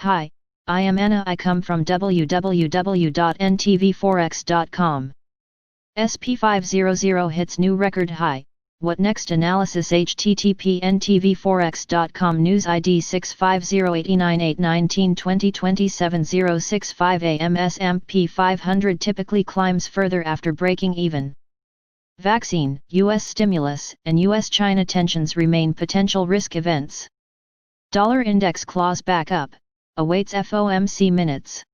Hi, I am Anna. I come from www.ntvforex.com. SP500 hits new record high. What next? Analysis. http ntvforex.com News ID 6508989192027 AM. SP500 typically climbs further after breaking even. Vaccine, U.S. stimulus, and U.S.-China tensions remain potential risk events. Dollar index claws back up, awaits FOMC minutes.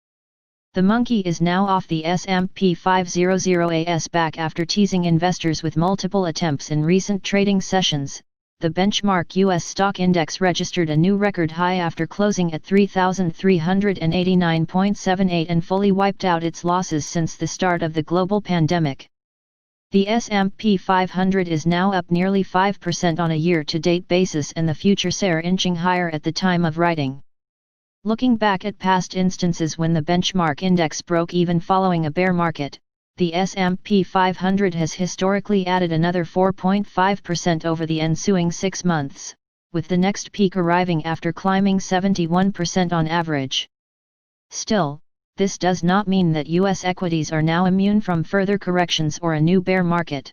The monkey is now off the SP500's back after teasing investors with multiple attempts in recent trading sessions. The benchmark U.S. stock index registered a new record high after closing at 3,389.78 and fully wiped out its losses since the start of the global pandemic. The S&P 500 is now up nearly 5% on a year-to-date basis, and the futures are inching higher at the time of writing. Looking back at past instances when the benchmark index broke even following a bear market, the S&P 500 has historically added another 4.5% over the ensuing 6 months, with the next peak arriving after climbing 71% on average. Still, this does not mean that U.S. equities are now immune from further corrections or a new bear market.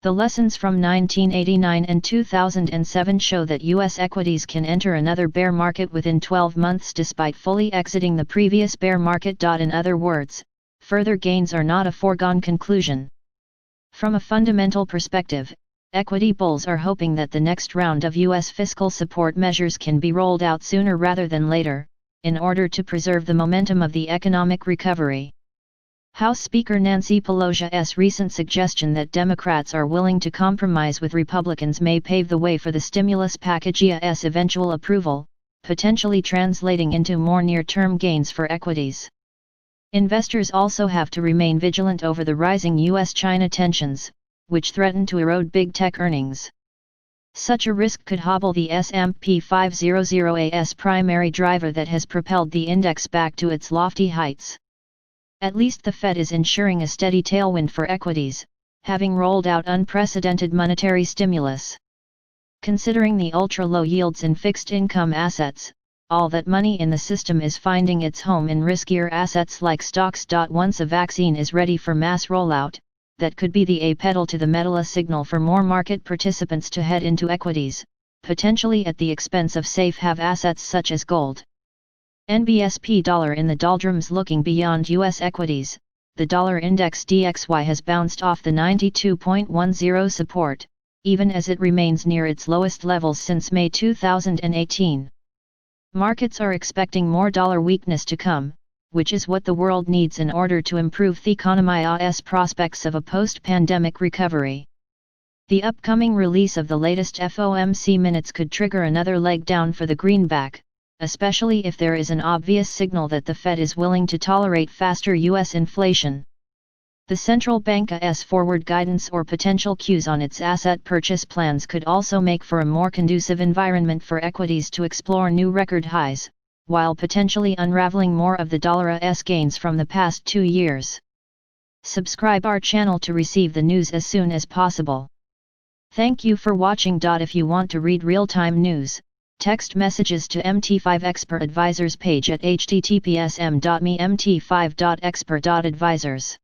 The lessons from 1989 and 2007 show that U.S. equities can enter another bear market within 12 months despite fully exiting the previous bear market. In other words, further gains are not a foregone conclusion. From a fundamental perspective, equity bulls are hoping that the next round of U.S. fiscal support measures can be rolled out sooner rather than later, in order to preserve the momentum of the economic recovery. House Speaker Nancy Pelosi's recent suggestion that Democrats are willing to compromise with Republicans may pave the way for the stimulus package's eventual approval, potentially translating into more near-term gains for equities. Investors also have to remain vigilant over the rising U.S.-China tensions, which threaten to erode big tech earnings. Such a risk could hobble the S&P 500's primary driver that has propelled the index back to its lofty heights. At least the Fed is ensuring a steady tailwind for equities, having rolled out unprecedented monetary stimulus. Considering the ultra-low yields in fixed-income assets, all that money in the system is finding its home in riskier assets like stocks. Once a vaccine is ready for mass rollout, that could be the pedal to the metal, a signal for more market participants to head into equities, potentially at the expense of safe-have assets such as gold. NBSP dollar in the doldrums. Looking beyond U.S. equities, the dollar index DXY has bounced off the 92.10 support, even as it remains near its lowest levels since May 2018. Markets are expecting more dollar weakness to come, which is what the world needs in order to improve the economy's prospects of a post-pandemic recovery. The upcoming release of the latest FOMC minutes could trigger another leg down for the greenback, especially if there is an obvious signal that the Fed is willing to tolerate faster U.S. inflation. The central bank's forward guidance or potential cues on its asset purchase plans could also make for a more conducive environment for equities to explore new record highs, while potentially unraveling more of the dollar's gains from the past 2 years. Subscribe our channel to receive the news as soon as possible. Thank you for watching. If you want to read real-time news, text messages to MT5 Expert Advisors page at https://m.me/mt5.expert.advisors.